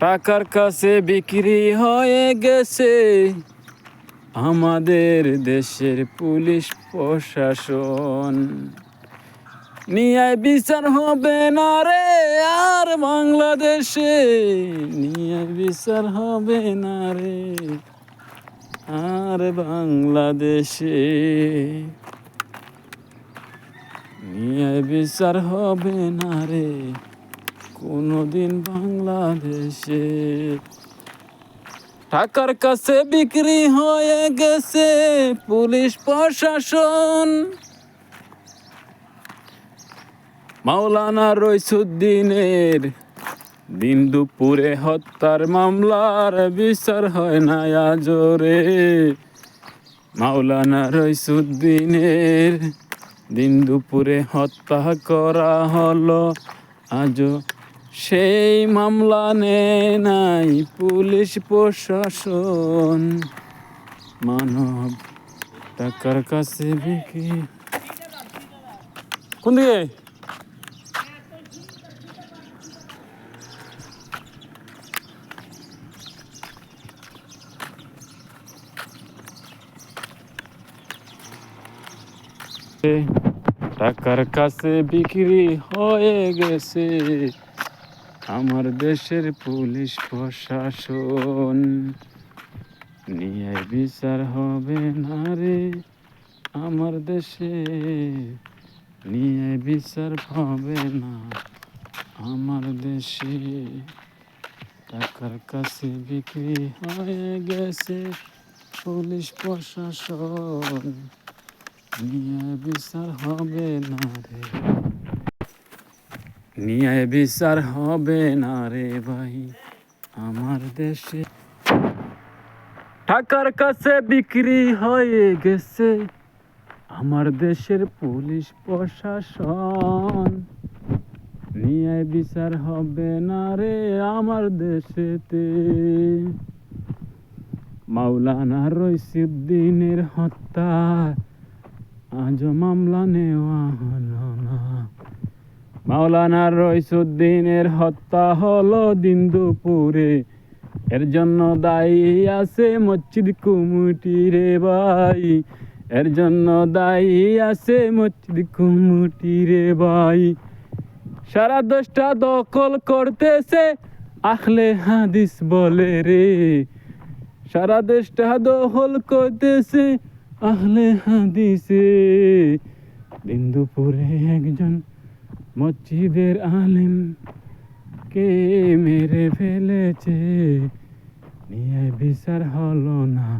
টাকার কাছে বিক্রি হয়ে গেছে আমাদের দেশের পুলিশ প্রশাসন। ন্যায় বিচার হবে না রে আর বাংলাদেশে, ন্যায় বিচার হবে না রে আর বাংলাদেশে, ন্যায় বিচার হবে না রে কোনোদিন বাংলাদেশে। টাকার কাছে বিক্রি হয়ে গেছে পুলিশ প্রশাসন। মাওলানা রইসুদ্দিনের দিন দুপুরে হত্যার মামলার বিচার হয় না আজও রে। মাওলানা রইসুদ্দিনের দিন দুপুরে হত্যা করা হলো, আজও সেই মামলা নেয় নাই পুলিশ প্রশাসন। মানব টাকার কাছে বিক্রি। কোন দিকে? টাকার কাছে বিক্রি হয়ে গেছে আমার দেশের পুলিশ প্রশাসন। ন্যায় বিচার হবে না রে আমার দেশে, ন্যায় বিচার হবে না আমার দেশে। টাকার কাছে বিক্রি হয়ে গেছে পুলিশ প্রশাসন। ন্যায় বিচার হবে না রে, ন্যায় বিচার হবে না রে ভাই আমার দেশে। টাকার কাছে বিক্রি হয়ে গেছে আমার দেশের পুলিশ প্রশাসন। ন্যায় বিচার হবে না রে আমার দেশেতে। মাওলানা রইসুদ্দিনের হত্যা আজও মামলা নেওয়া হলো না। মাওলানা রইসুদ্দিনের হত্যা হলো দিন দুপুরে, এর জন্য দায়ী আছে মসজিদ কমিটি রে ভাই, এর জন্য দায়ী আছে মসজিদ কমিটি রে ভাই। সারা দেশটা দখল করতেছে আহলে হাদিস বলে রে, সারা দেশটা দখল করতেছে আহলে হাদিসে। দিন দুপুরে একজন মসজিদের আলেম কে মেরে ফেলেছে, ন্যায় বিচার হলো না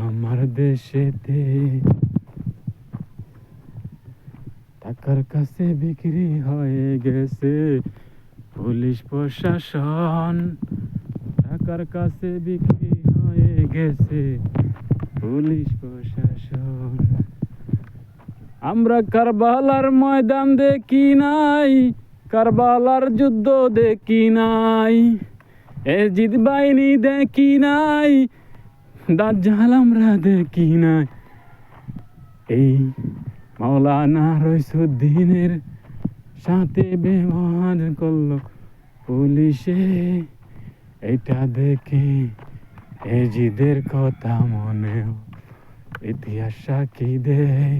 আমার দেশেতে। টাকার কাছে বিক্রি হয়ে গেছে পুলিশ প্রশাসন। টাকার কাছে বিক্রি হয়ে গেছে পুলিশ প্রশাসন। আমরা কারবালার ময়দান দেখি নাই, কারবালার যুদ্ধ দেখি নাই, এজিদ বাহিনী দেখি নাই, দাজ্জাল আমরা দেখি নাই। এই মাওলানা রইসুদ্দিনের সাথে ব্যবহার করলো পুলিশে, এটা দেখে এজিদের কথা মনে ইতিহাস সাক্ষী দেয়।